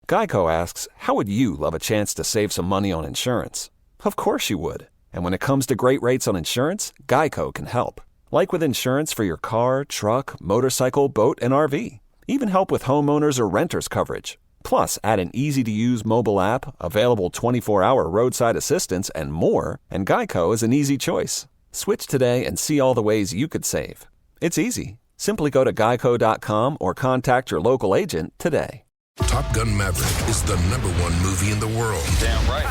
Geico asks, how would you love a chance to save some money on insurance? Of course you would. And when it comes to great rates on insurance, Geico can help. Like with insurance for your car, truck, motorcycle, boat, and RV. Even help with homeowners or renters coverage. Plus, add an easy-to-use mobile app, available 24-hour roadside assistance, and more, and Geico is an easy choice. Switch today and see all the ways you could save. It's easy. Simply go to geico.com or contact your local agent today. Top Gun Maverick is the #1 movie in the world. Damn right.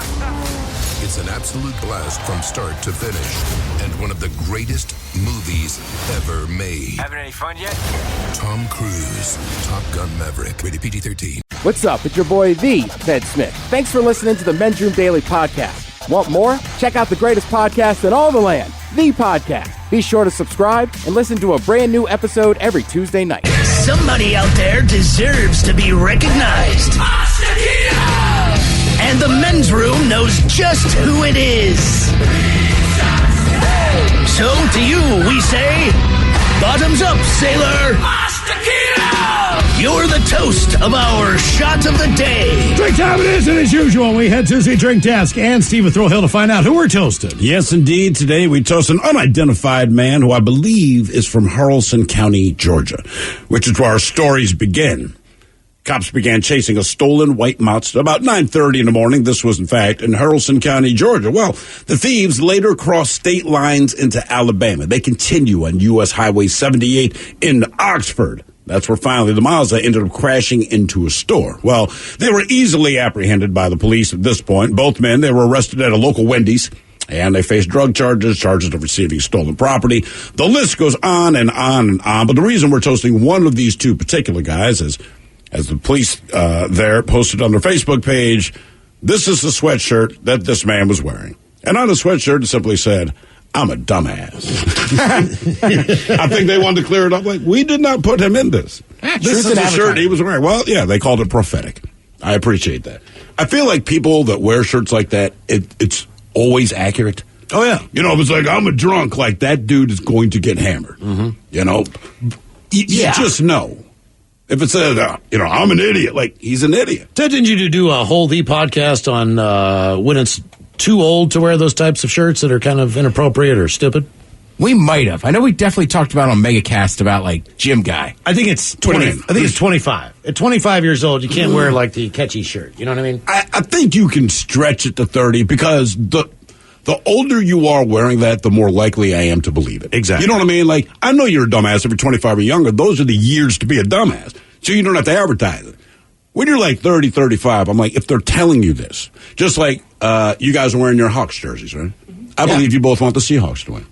It's an absolute blast from start to finish, and one of the greatest movies ever made. Having any fun yet? Tom Cruise, Top Gun Maverick, rated PG-13. What's up? It's your boy, the Ted Smith. Thanks for listening to the Men's Room Daily Podcast. Want more? Check out the greatest podcast in all the land, The Podcast. Be sure to subscribe and listen to a brand new episode every Tuesday night. Somebody out there deserves to be recognized. And the Men's Room knows just who it is. So to you, we say, bottoms up, sailor. You're the toast of our shot of the day. Drink time it is, and as usual, we head to the drink desk and Steve with Thrill Hill to find out who we're toasting. Yes, indeed. Today we toast an unidentified man who I believe is from Haralson County, Georgia, which is where our stories begin. Cops began chasing a stolen white Mazda about 9:30 in the morning. This was, in fact, in Haralson County, Georgia. Well, the thieves later crossed state lines into Alabama. They continue on U.S. Highway 78 in Oxford. That's where finally the Mazda ended up crashing into a store. Well, they were easily apprehended by the police at this point. Both men, they were arrested at a local Wendy's, and they faced drug charges of receiving stolen property. The list goes on and on and on. But the reason we're toasting one of these two particular guys is, as the police there posted on their Facebook page, this is the sweatshirt that this man was wearing. And on the sweatshirt, it simply said, I'm a dumbass. I think they wanted to clear it up. Like, we did not put him in this. This is the shirt he was wearing. Well, yeah, they called it prophetic. I appreciate that. I feel like people that wear shirts like that, it's always accurate. Oh, yeah. You know, if it's like, I'm a drunk, like, that dude is going to get hammered. Mm-hmm. You know? You just know. If it says, I'm an idiot, like, he's an idiot. Ted, didn't you do a whole The podcast on when it's too old to wear those types of shirts that are kind of inappropriate or stupid? We might have. I know we definitely talked about on Megacast about, like, Gym Guy. I think it's 20. I think it's 25. At 25 years old, you can't wear, like, the catchy shirt. You know what I mean? I think you can stretch it to 30 because the older you are wearing that, the more likely I am to believe it. Exactly. You know what I mean? Like, I know you're a dumbass if you're 25 or younger. Those are the years to be a dumbass. So you don't have to advertise it. When you're like 30, 35, I'm like, if they're telling you this, just like you guys are wearing your Hawks jerseys, right? I believe you both want the Seahawks to win.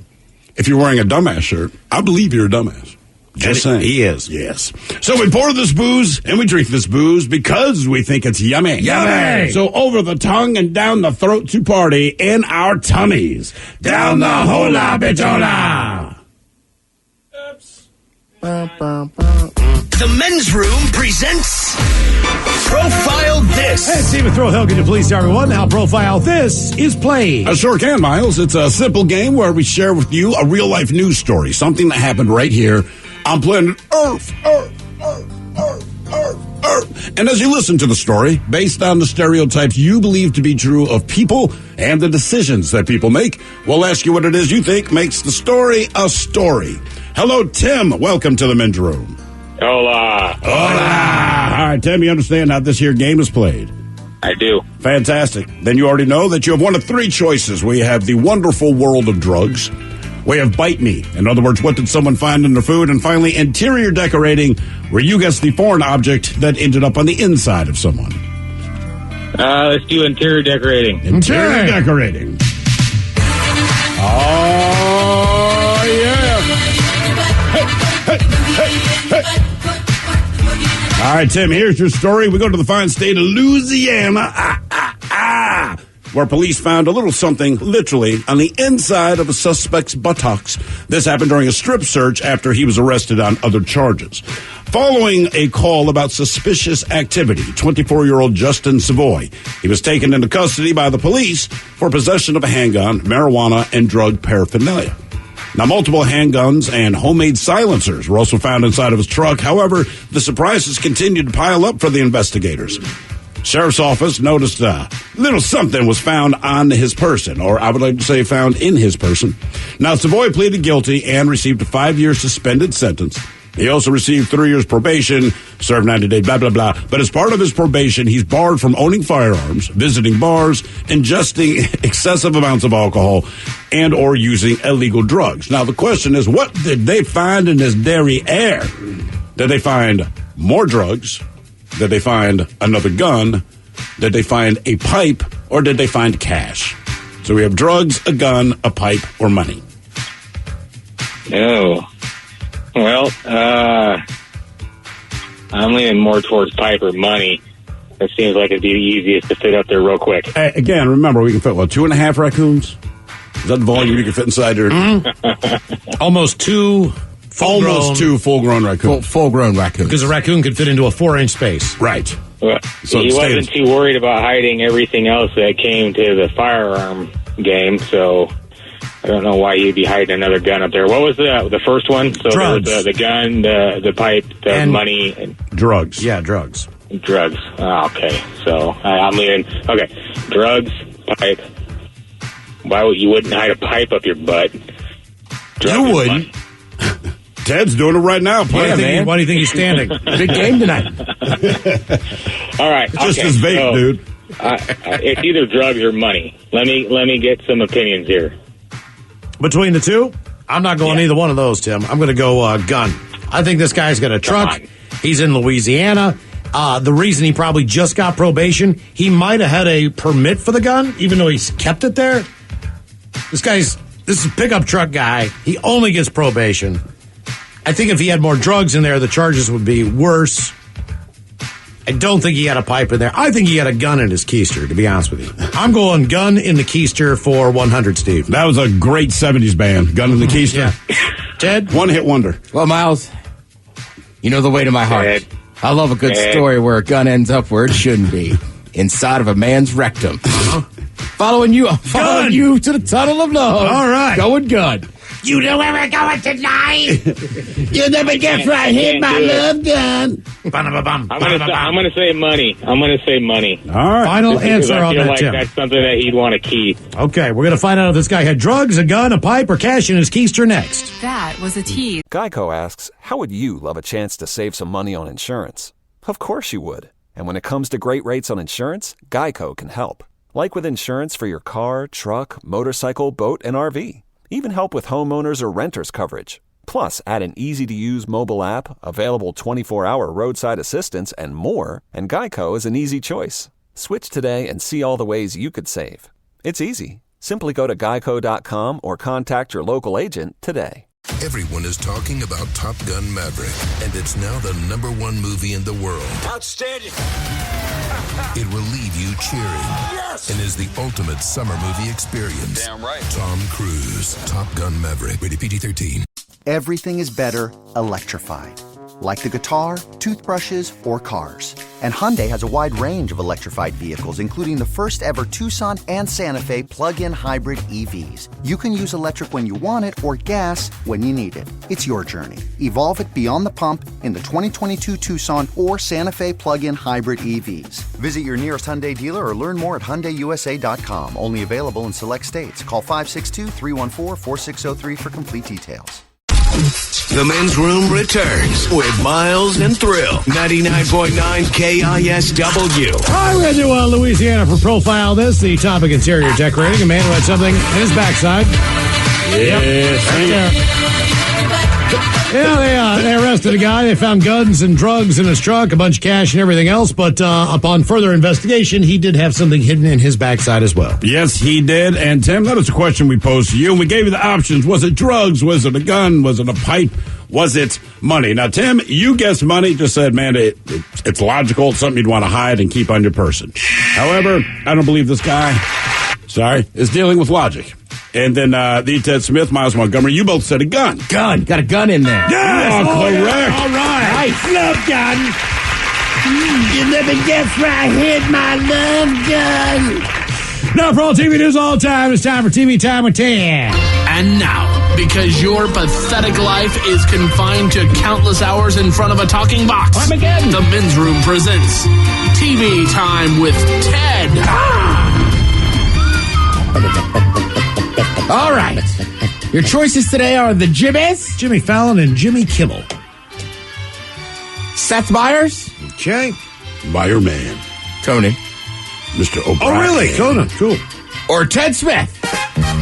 If you're wearing a dumbass shirt, I believe you're a dumbass. Just saying. He is. Yes. So we pour this booze and we drink this booze because we think it's yummy. Yummy! So over the tongue and down the throat to party in our tummies. Down the hola bitola. Oops. The Men's Room presents Profile This. Hey, Steve with Thrill Hill, can you please tell everyone how Profile This is played? I sure can, Miles. It's a simple game where we share with you a real-life news story, something that happened right here on planet Earth. And as you listen to the story, based on the stereotypes you believe to be true of people and the decisions that people make, we'll ask you what it is you think makes the story a story. Hello, Tim. Welcome to the Men's Room. Hola. Hola. All right, Tim, you understand how this here game is played? I do. Fantastic. Then you already know that you have one of three choices. We have the wonderful world of drugs. We have bite me. In other words, what did someone find in their food? And finally, interior decorating, where you guess the foreign object that ended up on the inside of someone. Let's do interior decorating. Interior decorating. Oh, yeah. Hey. All right, Tim, here's your story. We go to the fine state of Louisiana, where police found a little something literally on the inside of a suspect's buttocks. This happened during a strip search after he was arrested on other charges. Following a call about suspicious activity, 24-year-old Justin Savoy, he was taken into custody by the police for possession of a handgun, marijuana, and drug paraphernalia. Now, multiple handguns and homemade silencers were also found inside of his truck. However, the surprises continued to pile up for the investigators. Sheriff's office noticed a little something was found on his person, or I would like to say found in his person. Now, Savoy pleaded guilty and received a 5-year suspended sentence. He also received 3 years probation, served 90 days, blah, blah, blah. But as part of his probation, he's barred from owning firearms, visiting bars, ingesting excessive amounts of alcohol, and or using illegal drugs. Now, the question is, what did they find in his derriere? Did they find more drugs? Did they find another gun? Did they find a pipe? Or did they find cash? So we have drugs, a gun, a pipe, or money. Oh. Well, I'm leaning more towards pipe or money. It seems like it'd be the easiest to fit up there real quick. Hey, again, remember, we can fit, 2.5 raccoons? Is that the volume you can fit inside your... Almost two full-grown raccoons. Full-grown raccoons. Because a raccoon could fit into a 4-inch space. Right. Well, So he wasn't too worried about hiding everything else that came to the firearm game, so I don't know why he'd be hiding another gun up there. What was the first one? So drugs. There was the gun, the pipe, the money. And drugs. Yeah, drugs. drugs. Oh, okay, so I'm leaving. Okay, drugs, pipe. Why would you wouldn't hide a pipe up your butt? Drugs You wouldn't. Ted's doing it right now. Why do you think he's standing? Big game tonight. All right, Just okay, his vape, so, dude. It's either drugs or money. Let me get some opinions here. Between the two, I'm not going either one of those, Tim. I'm going to go gun. I think this guy's got a truck. He's in Louisiana. The reason he probably just got probation, he might have had a permit for the gun, even though he's kept it there. This is a pickup truck guy. He only gets probation. I think if he had more drugs in there, the charges would be worse. I don't think he had a pipe in there. I think he had a gun in his keister, to be honest with you. I'm going gun in the keister for 100, Steve. That was a great 70s band, Gun in the Keister. Yeah. Ted? One-hit wonder. Well, Miles, you know the way to my heart. Ed. I love a good story where a gun ends up where it shouldn't be, inside of a man's rectum. Following you to the tunnel of love. All right. Going gun. You know where we're going tonight? You'll never guess where I hit my love gun. I'm gonna say money. I'm gonna say money. All right. Final Because answer I on feel that, like Tim. that's something that he'd want to keep. Okay, we're going to find out if this guy had drugs, a gun, a pipe, or cash in his keister next. That was a tease. Geico asks, how would you love a chance to save some money on insurance? Of course you would. And when it comes to great rates on insurance, Geico can help. Like with insurance for your car, truck, motorcycle, boat, and RV. Even help with homeowners or renters coverage. Plus, add an easy-to-use mobile app, available 24-hour roadside assistance, and more, and Geico is an easy choice. Switch today and see all the ways you could save. It's easy. Simply go to geico.com or contact your local agent today. Everyone is talking about Top Gun Maverick, and it's now the #1 movie in the world. Outstanding. It will leave you cheering. Yes! And is the ultimate summer movie experience. Damn right. Tom Cruise, Top Gun Maverick, rated PG-13. Everything is better electrified. Like the guitar, toothbrushes, or cars. And Hyundai has a wide range of electrified vehicles, including the first ever Tucson and Santa Fe plug-in hybrid EVs. You can use electric when you want it or gas when you need it. It's your journey. Evolve it beyond the pump in the 2022 Tucson or Santa Fe plug-in hybrid EVs. Visit your nearest Hyundai dealer or learn more at HyundaiUSA.com. Only available in select states. Call 562-314-4603 for complete details. The men's room returns with Miles and Thrill. 99.9 KISW. All right, we're going to do Louisiana for Profile This, the topic interior decorating. A man who had something in his backside. Yes. Right there. Yeah, they arrested a guy. They found guns and drugs in his truck, a bunch of cash and everything else. But upon further investigation, he did have something hidden in his backside as well. Yes, he did. And, Tim, that was a question we posed to you. And we gave you the options. Was it drugs? Was it a gun? Was it a pipe? Was it money? Now, Tim, you guessed money. Just said, man, it's logical. It's something you'd want to hide and keep on your person. However, I don't believe this guy, is dealing with logic. And then the Ted Smith, Miles Montgomery, you both said a gun. Gun. Got a gun in there. Yes! Correct. All right. Nice. Love gun. You never guess where I hid my love gun. Now, for all TV news all the time, it's time for TV Time with Ted. And now, because your pathetic life is confined to countless hours in front of a talking box, the Men's Room presents TV Time with Ted. All right. Your choices today are the Jimmys, Jimmy Fallon and Jimmy Kimmel. Seth Meyers, Okay. Meyer Man. Conan, Mr. O'Brien. Oh, really? Conan. Cool. or Ted Smith.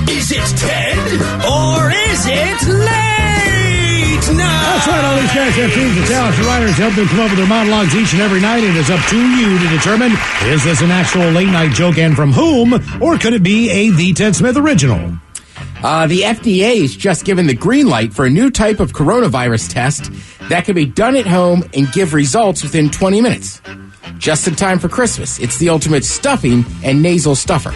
Is it Ted or is it late night? That's right. All these guys have teams of talented writers help them come up with their monologues each and every night. It is up to you to determine, is this an actual late-night joke and from whom, or could it be a The Ted Smith original? The FDA has just given the green light for a new type of coronavirus test that can be done at home and give results within 20 minutes. Just in time for Christmas. It's the ultimate stuffing and nasal stuffer.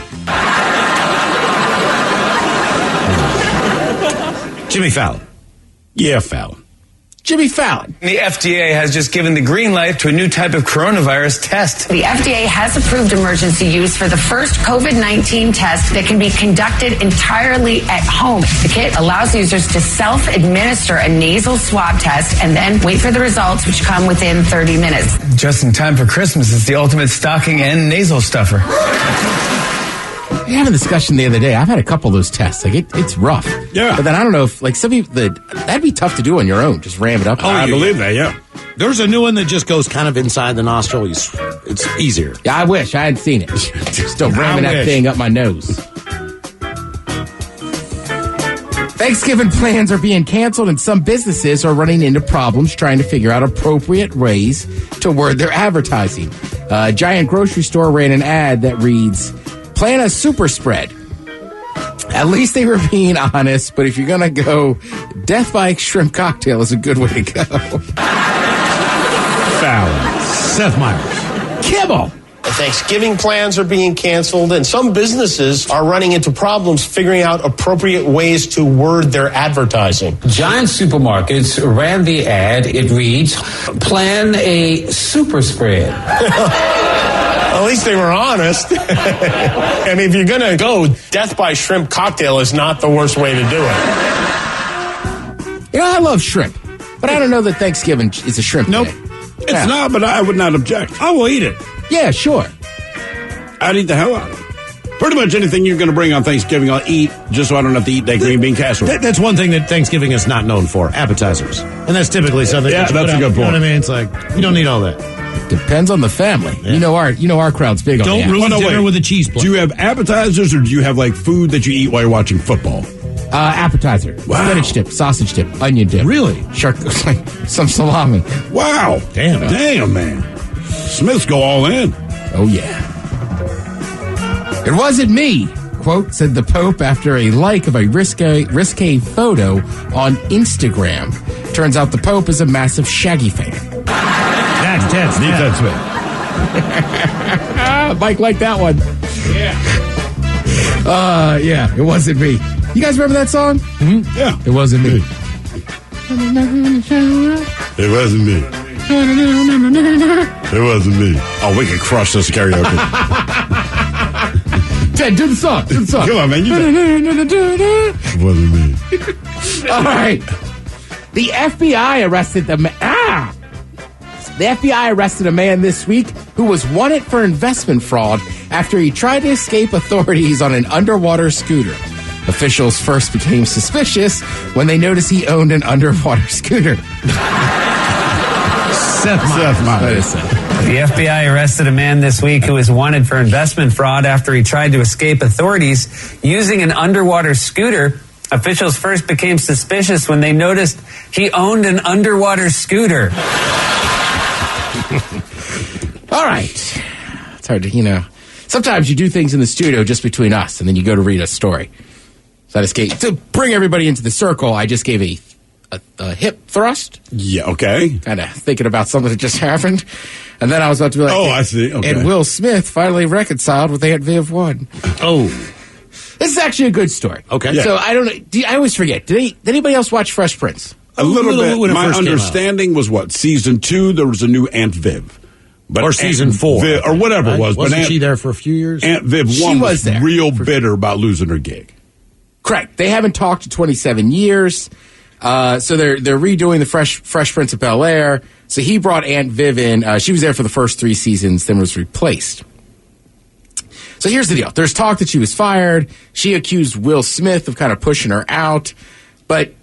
Jimmy Fallon. Yeah, Fallon. Jimmy Fallon. The FDA has just given the green light to a new type of coronavirus test. The FDA has approved emergency use for the first COVID-19 test that can be conducted entirely at home. The kit allows users to self-administer a nasal swab test and then wait for the results, which come within 30 minutes. Just in time for Christmas. It's the ultimate stocking and nasal stuffer. We had a discussion the other day. I've had a couple of those tests. Like it's rough. Yeah. But then I don't know if like some people that'd be tough to do on your own. Just ram it up. I believe that, yeah. There's a new one that just goes kind of inside the nostril. It's easier. Yeah, I wish I hadn't seen it. Still ramming that thing up my nose. Thanksgiving plans are being canceled, and some businesses are running into problems trying to figure out appropriate ways to word their advertising. A giant grocery store ran an ad that reads, "Plan a super spread." At least they were being honest, but if you're going to go, Death by Shrimp Cocktail is a good way to go. Fallon. Seth Meyers. Kibble. Thanksgiving plans are being canceled, and some businesses are running into problems figuring out appropriate ways to word their advertising. Giant supermarkets ran the ad. It reads, "Plan a super spread." At least they were honest. And if you're going to go, Death by Shrimp Cocktail is not the worst way to do it. You know, I love shrimp, but I don't know that Thanksgiving is a shrimp Nope. day. It's not, but I would not object. I will eat it. Yeah, sure. I'd eat the hell out of it. Pretty much anything you're going to bring on Thanksgiving, I'll eat, just so I don't have to eat that green bean casserole. That's one thing that Thanksgiving is not known for, appetizers. And that's typically something Yeah, that you that's put a out, good you know point. what I mean? It's like, you don't need all that. Depends on the family. Yeah. You know our crowd's big on Don't that. ruin dinner with a cheese plate. Do you have appetizers, or do you have, like, food that you eat while you're watching football? Appetizer. Wow. Spinach dip, sausage dip, onion dip. Really? Some salami. Wow. Damn, man. Smiths go all in. Oh, yeah. It wasn't me, quote, said the Pope after a like of a risque photo on Instagram. Turns out the Pope is a massive Shaggy fan. That's Ted Smith. Ted Smith. Mike liked that one. Yeah, it wasn't me. You guys remember that song? Mm-hmm. Yeah. It wasn't me. It wasn't me. It wasn't me. Oh, we could crush this karaoke. Ted, do the song. Do the song. Come on, man. It wasn't me. All right. The FBI arrested the FBI arrested a man this week who was wanted for investment fraud after he tried to escape authorities on an underwater scooter. Officials first became suspicious when they noticed he owned an underwater scooter. Seth Meyers. The FBI arrested a man this week who is wanted for investment fraud after he tried to escape authorities using an underwater scooter. Officials first became suspicious when they noticed he owned an underwater scooter. All right. It's hard to, sometimes you do things in the studio just between us, and then you go to read a story. So I escaped. To bring everybody into the circle, I just gave a hip thrust. Yeah, okay. Kind of thinking about something that just happened. And then I was about to be like, oh, I see. Okay. And Will Smith finally reconciled with Aunt Viv 1. Oh. This is actually a good story. Okay. Yeah. So I don't know. I always forget. Did anybody else watch Fresh Prince? A little bit. My understanding was what? Season 2, there was a new Aunt Viv. But or season 4. Or whatever it was. Wasn't she there for a few years? Aunt Viv 1 was real bitter about losing her gig. Correct. They haven't talked in 27 years. So they're redoing the Fresh Prince of Bel-Air. So he brought Aunt Viv in. She was there for the first 3 seasons, then was replaced. So here's the deal. There's talk that she was fired. She accused Will Smith of kind of pushing her out, but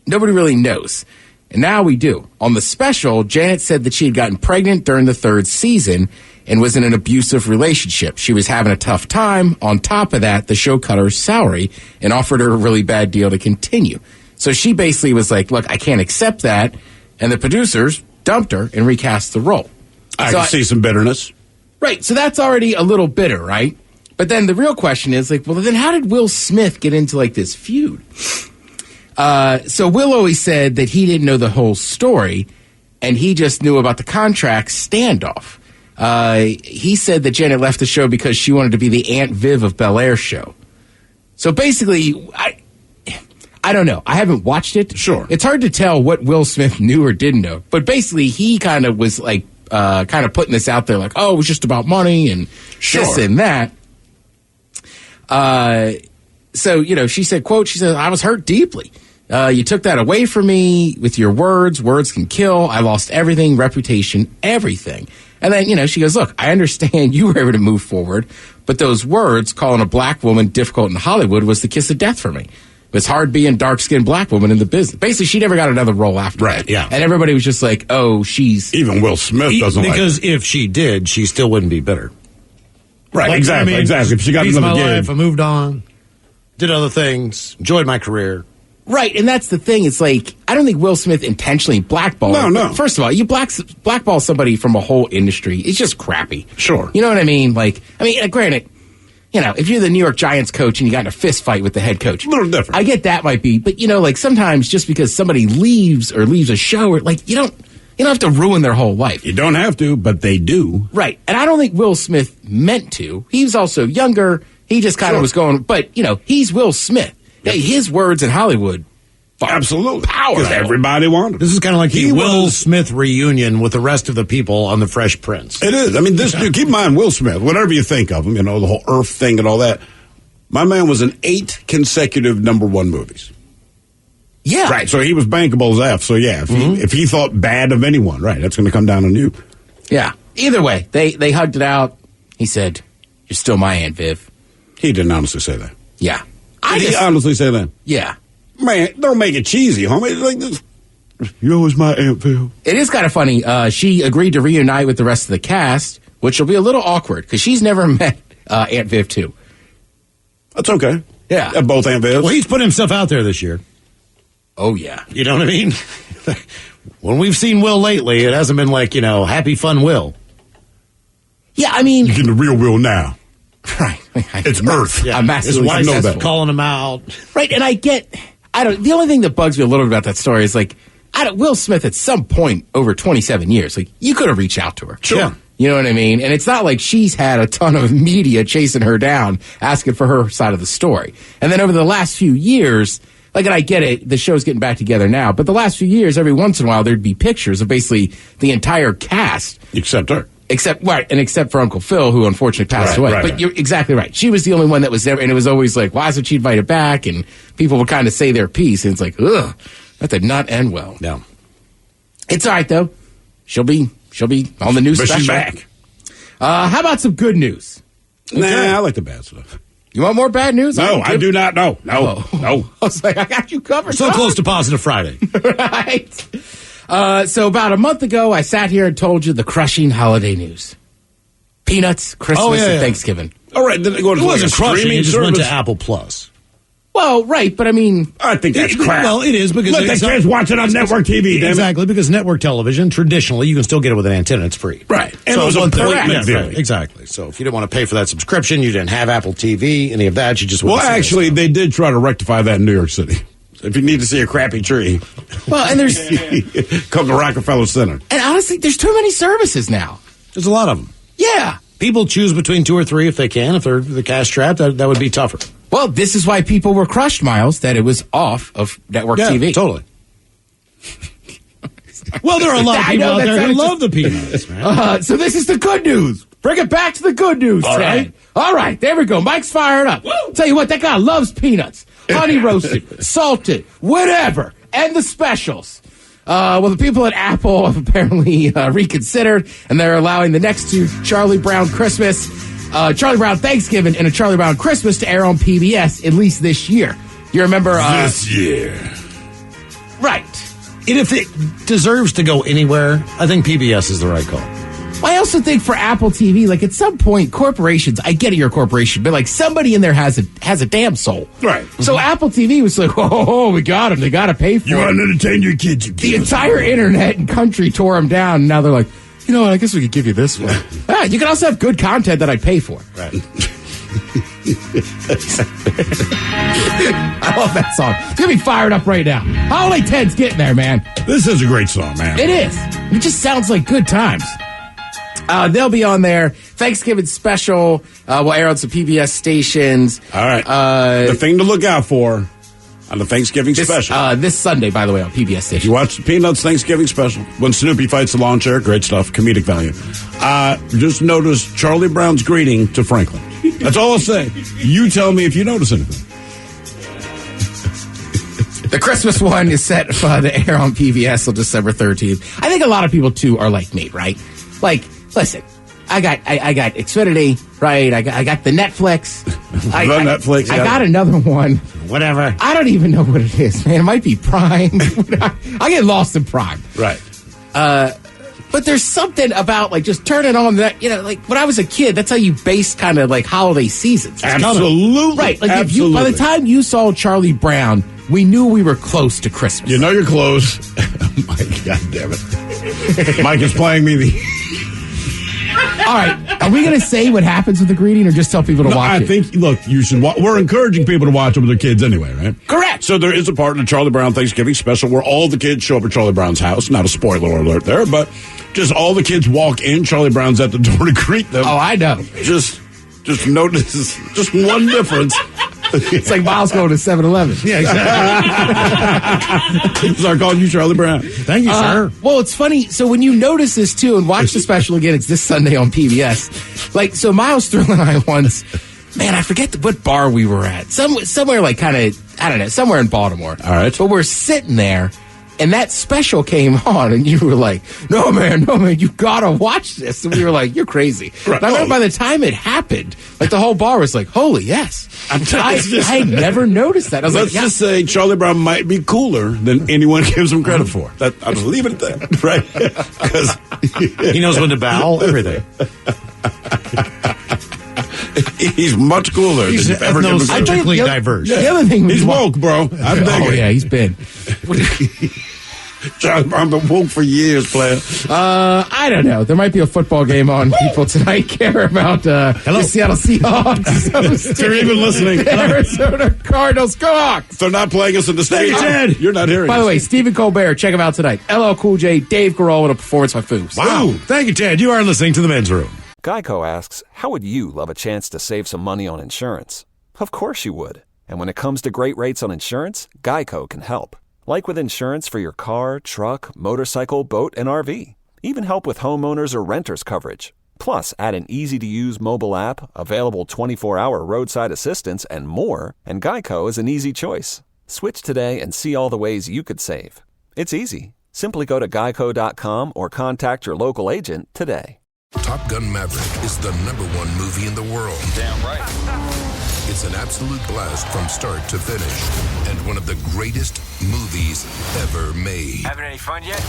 nobody really knows. And now we do. On the special, Janet said that she had gotten pregnant during the 3rd season and was in an abusive relationship. She was having a tough time. On top of that, the show cut her salary and offered her a really bad deal to continue. So she basically was like, look, I can't accept that. And the producers dumped her and recast the role. I can see some bitterness. Right. So that's already a little bitter, right? But then the real question is, like, well, then how did Will Smith get into, like, this feud? So Will always said that he didn't know the whole story, and he just knew about the contract standoff. He said that Janet left the show because she wanted to be the Aunt Viv of Bel-Air show. So basically, I don't know. I haven't watched it. Sure. It's hard to tell what Will Smith knew or didn't know. But basically, he kind of was, like, kind of putting this out there, like, oh, it was just about money and this and that. So, you know, she said, quote, she said, I was hurt deeply. You took that away from me with your words. Words can kill. I lost everything, reputation, everything. And then, you know, she goes, look, I understand you were able to move forward, but those words, calling a black woman difficult in Hollywood, was the kiss of death for me. It was hard being a dark-skinned black woman in the business. Basically, she never got another role after that. Yeah. And everybody was just like, oh, she's... Even Will Smith doesn't like because if she did, she still wouldn't be bitter. Right, Like, exactly, I mean, exactly. If she got piece of another my gig. life, I moved on, did other things, enjoyed my career. Right, and that's the thing. It's like, I don't think Will Smith intentionally blackballed her. No. First of all, you blackball somebody from a whole industry. It's just crappy. Sure. You know what I mean? Like, granted, you know, if you're the New York Giants coach and you got in a fist fight with the head coach. A little different. I get that might be, but, you know, like, sometimes just because somebody leaves a show, or like, you don't have to ruin their whole life. You don't have to, but they do. Right. And I don't think Will Smith meant to. He was also younger. He just kind of was going, but, you know, he's Will Smith. Yep. Hey, his words in Hollywood. Absolutely. Power. Because everybody wanted. This is kind of like the Will Smith reunion with the rest of the people on The Fresh Prince. It is. I mean, this dude, keep in mind, Will Smith, whatever you think of him, you know, the whole Earth thing and all that, my man was in 8 consecutive #1 movies. Yeah. Right. So he was bankable as F. So, yeah, if he thought bad of anyone, right, that's going to come down on you. Yeah. Either way, they hugged it out. He said, you're still my Aunt Viv. He didn't honestly say that. Yeah. Did he honestly say that? Yeah. Man, don't make it cheesy, homie. It's like this. You're always my Aunt Viv. It is kind of funny. She agreed to reunite with the rest of the cast, which will be a little awkward because she's never met Aunt Viv too. That's okay. Yeah. Both Aunt Vivs. Well, he's put himself out there this year. Oh, yeah. You know what I mean? When we've seen Will lately, it hasn't been like, you know, happy, fun Will. Yeah, I mean... You're getting the real Will now. Right. It's Earth. Yeah. I'm His massively wife's successful. calling him out. Right, and the only thing that bugs me a little bit about that story is, like, Will Smith at some point over 27 years, like, you could have reached out to her. Sure. Yeah. You know what I mean? And it's not like she's had a ton of media chasing her down, asking for her side of the story. And then over the last few years, like, and I get it, the show's getting back together now, but the last few years, every once in a while, there'd be pictures of basically the entire cast. Except her. Except for Uncle Phil, who unfortunately passed away. But you're exactly right. She was the only one that was there, and it was always like, why isn't she invited back? And people would kind of say their piece, and it's like, ugh, that did not end well. No. It's all right, though. She'll be on the new But special. she's back. How about some good news? Nah, I like the bad stuff. You want more bad news? No, I do not. No. No. I was like, I got you covered. So close to Positive Friday. Right. So about a month ago, I sat here and told you the crushing holiday news. Peanuts, Christmas, and Thanksgiving. All right, then it wasn't crushing. It just went to Apple Plus. Well, right, but I mean... I think that's crap. Well, it is because... Let the kids watch it on network TV, damn it. Exactly, because network television, traditionally, you can still get it with an antenna. It's free. Right. And So it was one thing- appointment viewing. right, exactly. So if you didn't want to pay for that subscription, you didn't have Apple TV, any of that, you just... Well, wouldn't see actually, they did try to rectify that in New York City. If you need to see a crappy tree, Well, and there's... come to Rockefeller Center. And honestly, there's too many services now. There's a lot of them. Yeah. People choose between 2 or 3 if they can. If they're the cash strapped, that would be tougher. Well, this is why people were crushed, Miles, that it was off of network Yeah, TV. totally. Well, there are a lot of I people know, out that there who sounded love the Peanuts, man. So this is the good news. Bring it back to the good news, Ted. All right, there we go. Mike's fired up. Woo! Tell you what, that guy loves peanuts. Honey roasted, salted, whatever. And the specials. Well, the people at Apple have apparently reconsidered, and they're allowing the next two Charlie Brown Christmas, Charlie Brown Thanksgiving, and a Charlie Brown Christmas to air on PBS, at least this year. You remember? This year. Right. And if it deserves to go anywhere, I think PBS is the right call. I also think for Apple TV, like at some point, corporations, I get it, you're a corporation, but like somebody in there has a damn soul. Right. So Apple TV was like, oh, we got them. They got to pay for it. You want to entertain your kids. The entire internet and country tore them down. And now they're like, you know what, I guess we could give you this one. You can also have good content that I'd pay for. Right. I love that song. It's going to be fired up right now. Holiday Ted's getting there, man. This is a great song, man. It is. It just sounds like good times. They'll be on there. Thanksgiving special will air on some PBS stations. All right. The thing to look out for on the Thanksgiving special. This Sunday, by the way, on PBS station. You watch the Peanuts Thanksgiving special. When Snoopy fights the lawn chair, great stuff, comedic value. Just notice Charlie Brown's greeting to Franklin. That's all I'll say. You tell me if you notice anything. The Christmas one is set to air on PBS on December 13th. I think a lot of people, too, are like me, right? Like, listen, I got Xfinity, right? I got the Netflix. Netflix. I got another one. Whatever. I don't even know what it is, man. It might be Prime. I get lost in Prime. Right. But there's something about, like, just turning on that, you know, like, when I was a kid, that's how you base kind of, like, holiday seasons. Absolutely. Right. Like, Absolutely. by the time you saw Charlie Brown, we knew we were close to Christmas. You know you're close. Mike, God damn it. Mike is playing me the... All right. Are we going to say what happens with the greeting or just tell people to watch it? I think, look, you should we're encouraging people to watch it with their kids anyway, right? Correct. So there is a part in the Charlie Brown Thanksgiving special where all the kids show up at Charlie Brown's house. Not a spoiler alert there, but just all the kids walk in. Charlie Brown's at the door to greet them. Oh, I know. Just notice just one difference. It's like Miles going to 7-Eleven. Yeah, exactly. Start calling you Charlie Brown. Thank you, sir. Well, it's funny. So when you notice this, too, and watch the special again, it's this Sunday on PBS. Like, so Miles Thrill and I once, man, I forget what bar we were at. Somewhere like kind of, I don't know, somewhere in Baltimore. All right. But we're sitting there, and that special came on, and you were like, no, man, you gotta watch this. And we were like, you're crazy. Right. But I remember by the time it happened, like the whole bar was like, holy yes. I never noticed that. I was Let's like, just say Charlie Brown might be cooler than anyone gives him credit for. I'll just leave it at that, right? Because he knows when to bow, everything. He's much cooler than you've ever given him credit. Ethnologically diverse. The other thing He's woke, bro. I'm oh, yeah, he's been. Charlie Brown been woke for years, player. I don't know. There might be a football game on. People tonight care about the Seattle Seahawks. They're even listening. The Arizona Cardinals. Go Hawks! They're not playing us in the stadium. Ted. You're not hearing By the us. way, Stephen Colbert, check him out tonight. LL Cool J, Dave Grohl, and a performance by Foos. Wow. Thank you, Ted. You are listening to The Men's Room. Geico asks, how would you love a chance to save some money on insurance? Of course you would. And when it comes to great rates on insurance, Geico can help. Like with insurance for your car, truck, motorcycle, boat, and RV. Even help with homeowners or renters coverage. Plus, add an easy-to-use mobile app, available 24-hour roadside assistance, and more, and Geico is an easy choice. Switch today and see all the ways you could save. It's easy. Simply go to geico.com or contact your local agent today. Top Gun Maverick is the #1 movie in the world. Damn right. It's an absolute blast from start to finish, and one of the greatest movies ever made. Having any fun yet?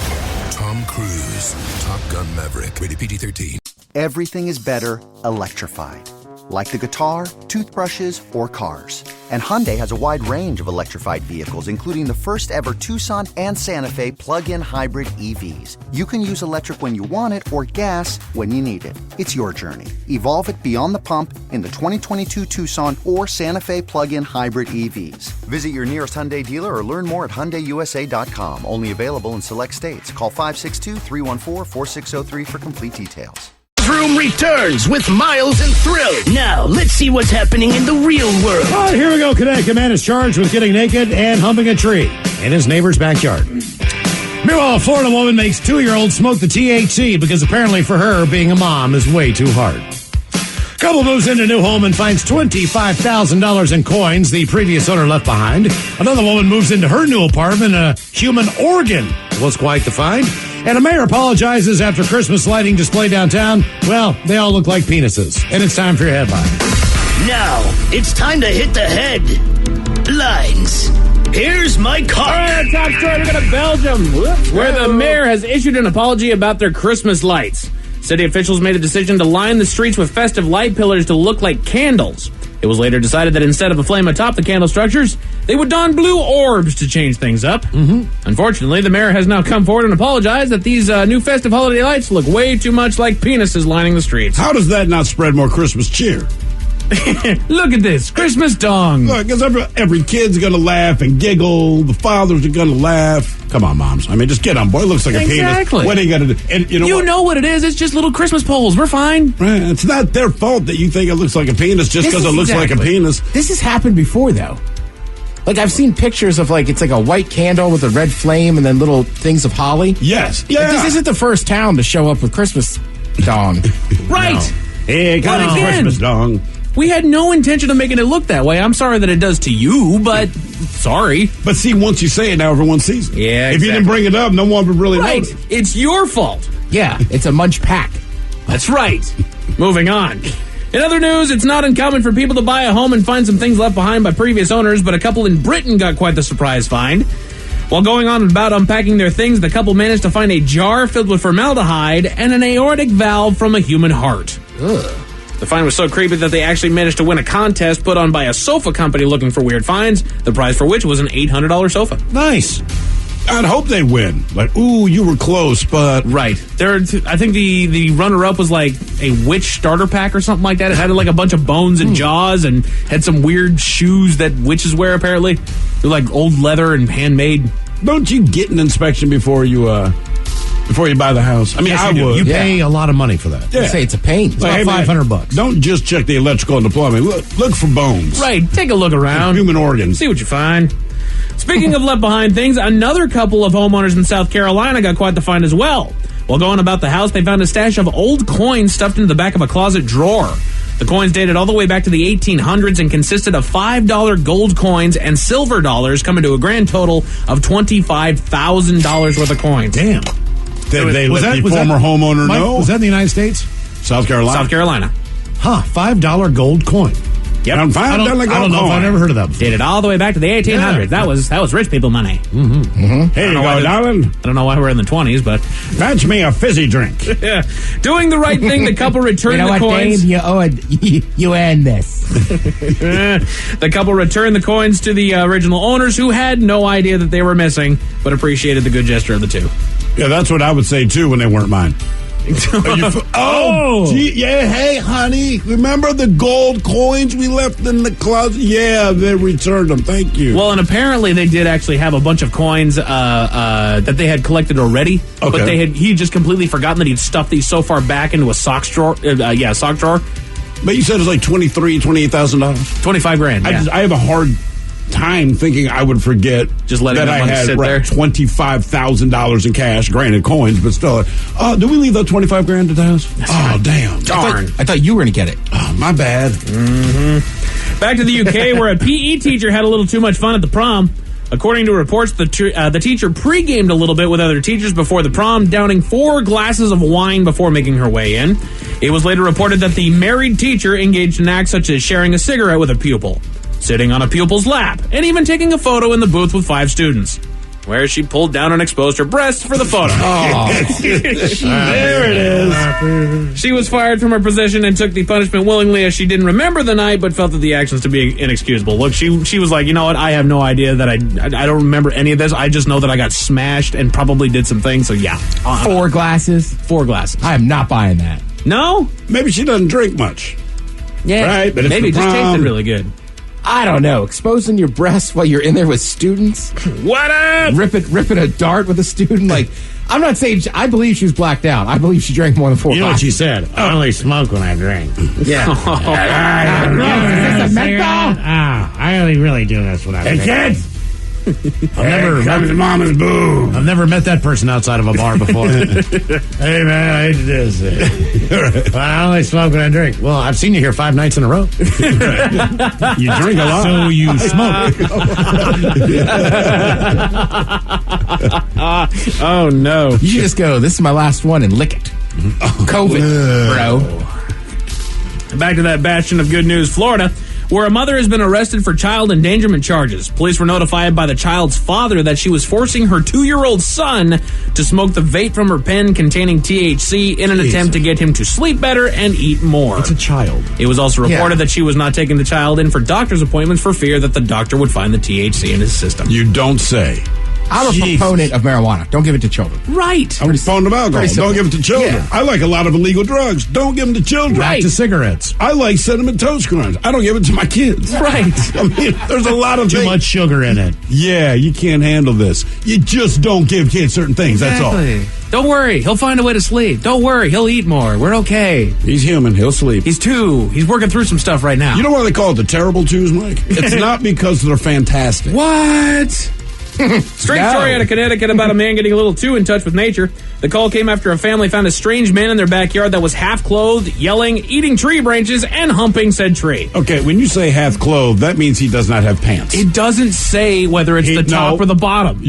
Tom Cruise, Top Gun Maverick, rated PG-13. Everything is better electrified. Like the guitar, toothbrushes, or cars. And Hyundai has a wide range of electrified vehicles, including the first ever Tucson and Santa Fe plug-in hybrid EVs. You can use electric when you want it or gas when you need it. It's your journey. Evolve it beyond the pump in the 2022 Tucson or Santa Fe plug-in hybrid EVs. Visit your nearest Hyundai dealer or learn more at HyundaiUSA.com. Only available in select states. Call 562-314-4603 for complete details. Room returns with Miles and Thrill. Now, let's see what's happening in the real world. All right, here we go. Connect. A man is charged with getting naked and humping a tree in his neighbor's backyard. Meanwhile, a Florida woman makes 2-year-old smoke the THC because apparently for her, being a mom is way too hard. Couple moves into a new home and finds $25,000 in coins the previous owner left behind. Another woman moves into her new apartment, a human organ. It was quite the find. And a mayor apologizes after Christmas lighting display downtown. Well, they all look like penises. And it's time for your headline. Now, it's time to hit the headlines. Here's my car. All right, top story. We go to Belgium, where the mayor has issued an apology about their Christmas lights. City officials made a decision to line the streets with festive light pillars to look like candles. It was later decided that instead of a flame atop the candle structures, they would don blue orbs to change things up. Unfortunately, the mayor has now come forward and apologized that these new festive holiday lights look way too much like penises lining the streets. How does that not spread more Christmas cheer? Look at this, Christmas dong. Look, because every kid's going to laugh and giggle. The fathers are going to laugh. Come on, moms. I mean, just get on board. It looks like a penis. What are you going to do? And you know what it is. It's just little Christmas poles. We're fine. Right. It's not their fault that you think it looks like a penis just because it looks like a penis. This has happened before, though. Like, I've seen pictures of, like, it's like a white candle with a red flame and then little things of holly. Yes. Yeah. Like, this isn't the first town to show up with Christmas dong. Right. No. Hey, come on, Christmas dong. We had no intention of making it look that way. I'm sorry that it does to you, but sorry. But see, once you say it, now everyone sees it. Yeah, If you didn't bring it up, no one would really know. It's your fault. Yeah, it's a munch pack. That's right. Moving on. In other news, it's not uncommon for people to buy a home and find some things left behind by previous owners, but a couple in Britain got quite the surprise find. While going on about unpacking their things, the couple managed to find a jar filled with formaldehyde and an aortic valve from a human heart. Ugh. The find was so creepy that they actually managed to win a contest put on by a sofa company looking for weird finds, the prize for which was an $800 sofa. Nice. I'd hope they win. Like, ooh, you were close, but... Right. I think the runner-up was like a witch starter pack or something like that. It had like a bunch of bones and jaws and had some weird shoes that witches wear, apparently. They're like old leather and handmade. Don't you get an inspection before you buy the house? I mean, yes, I would. You pay a lot of money for that. Yeah. I say it's a pain. It's like $500. Don't just check the electrical and the plumbing. Look for bones. Right. Take a look around. Human organs. See what you find. Speaking of left behind things, another couple of homeowners in South Carolina got quite the find as well. While going about the house, they found a stash of old coins stuffed into the back of a closet drawer. The coins dated all the way back to the 1800s and consisted of $5 gold coins and silver dollars, coming to a grand total of $25,000 worth of coins. Damn. Did they let the former homeowner know? Was that in the United States? South Carolina? South Carolina. Huh, $5 gold coin. Yep. I don't know if I've never heard of that before. Dated all the way back to the 1800s. Yeah. That was rich people money. Mm-hmm. Mm-hmm. Here you go, darling. I don't know why we're in the 20s, but... Fetch me a fizzy drink. Yeah. Doing the right thing, the couple returned the coins. Dave, you earned this. The couple returned the coins to the original owners, who had no idea that they were missing, but appreciated the good gesture of the two. Yeah, that's what I would say, too, when they weren't mine. Gee, yeah, hey, honey, remember the gold coins we left in the closet? Yeah, they returned them. Thank you. Well, and apparently they did actually have a bunch of coins that they had collected already, but he just completely forgotten that he'd stuffed these so far back into a sock drawer. Sock drawer. But you said it was like $28,000. $25,000. Yeah. I have a hard time thinking I would forget just letting that I had there. $25,000 in cash, granted coins, but still. Do we leave that $25,000 at the house? Right. Damn! Darn! I thought you were going to get it. Oh, my bad. Mm-hmm. Back to the UK, where a PE teacher had a little too much fun at the prom. According to reports, the teacher pre-gamed a little bit with other teachers before the prom, downing 4 glasses of wine before making her way in. It was later reported that the married teacher engaged in acts such as sharing a cigarette with a pupil, sitting on a pupil's lap, and even taking a photo in the booth with 5 students, where she pulled down and exposed her breasts for the photo. There it is. She was fired from her position and took the punishment willingly, as she didn't remember the night but felt that the actions to be inexcusable. Look, she was like, you know what, I have no idea that I don't remember any of this. I just know that I got smashed and probably did some things, so yeah. 4 glasses? 4 glasses. I am not buying that. No? Maybe she doesn't drink much. Yeah. Right, but it's maybe it just tasted really good. I don't know. Exposing your breasts while you're in there with students? What up? Ripping a dart with a student? Like, I'm not saying... I believe she was blacked out. I believe she drank more than 4 You know glasses. what she said? I only smoke when I drink. Yeah. I only really do this when I drink. Hey, kids! Comes mama's boo. I've never met that person outside of a bar before. Hey, man, I hate to do this. Well, I only smoke when I drink. Well, I've seen you here 5 nights in a row. You drink a lot. So you smoke. Oh, no. You should just go, this is my last one, and lick it. COVID, bro. Back to that bastion of good news, Florida, where a mother has been arrested for child endangerment charges. Police were notified by the child's father that she was forcing her 2-year-old son to smoke the vape from her pen containing THC in an attempt to get him to sleep better and eat more. It's a child. It was also reported that she was not taking the child in for doctor's appointments for fear that the doctor would find the THC in his system. You don't say. I'm a proponent of marijuana. Don't give it to children. Right. I'm a proponent of alcohol. Don't give it to children. Yeah. I like a lot of illegal drugs. Don't give them to children. Back to cigarettes. I like Cinnamon Toast Crunch. I don't give it to my kids. Right. I mean, there's a lot of Too much sugar in it. Yeah, you can't handle this. You just don't give kids certain things. That's all. Don't worry. He'll find a way to sleep. Don't worry. He'll eat more. We're okay. He's human. He'll sleep. He's 2. He's working through some stuff right now. You know why they call it the terrible twos, Mike? It's not because they're fantastic. What? Strange story out of Connecticut about a man getting a little too in touch with nature. The call came after a family found a strange man in their backyard that was half clothed, yelling, eating tree branches, and humping said tree. Okay, when you say half clothed, that means he does not have pants. It doesn't say whether it's the top or the bottom.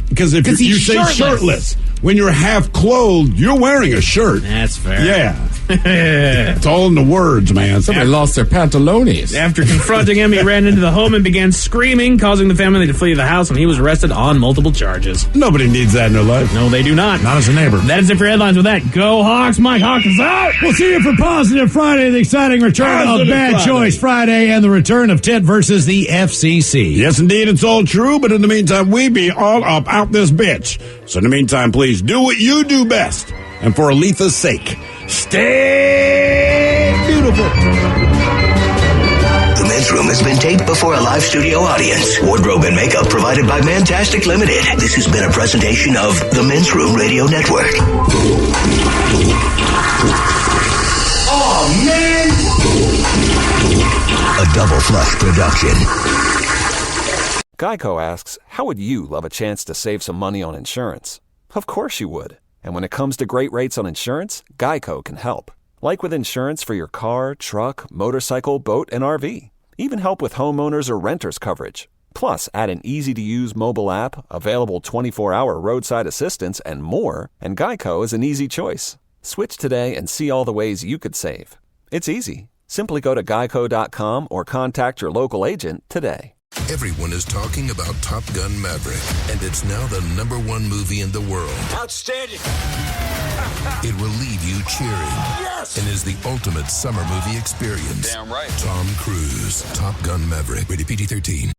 Because if you say shirtless, when you're half clothed, you're wearing a shirt. That's fair. Yeah. It's all in the words, man. Somebody lost their pantalones. After confronting him, he ran into the home and began screaming, causing the family to flee the house, and he was arrested on multiple charges. Nobody needs that in their life. No, they do not. Not as a neighbor. That is it for headlines with that. Go Hawks. Mike Hawks is out. We'll see you for Positive Friday, the exciting return Positive of Bad Friday. Choice Friday, and the return of Ted versus the FCC. Yes, indeed, it's all true, but in the meantime, we be all up out this bitch. So in the meantime, please do what you do best. And for Aletha's sake, stay beautiful. The men's room has been taped before a live studio audience. Wardrobe and makeup provided by Mantastic Limited. This has been a presentation of the Men's Room Radio Network. Oh, man! A Double Flush production. Geico asks, how would you love a chance to save some money on insurance? Of course you would. And when it comes to great rates on insurance, Geico can help. Like with insurance for your car, truck, motorcycle, boat, and RV. Even help with homeowners or renters coverage. Plus, add an easy-to-use mobile app, available 24-hour roadside assistance, and more, and Geico is an easy choice. Switch today and see all the ways you could save. It's easy. Simply go to geico.com or contact your local agent today. Everyone is talking about Top Gun Maverick, and it's now the #1 movie in the world. Outstanding. It will leave you cheering. Yes! And is the ultimate summer movie experience. Damn right. Tom Cruise, Top Gun Maverick, rated PG-13.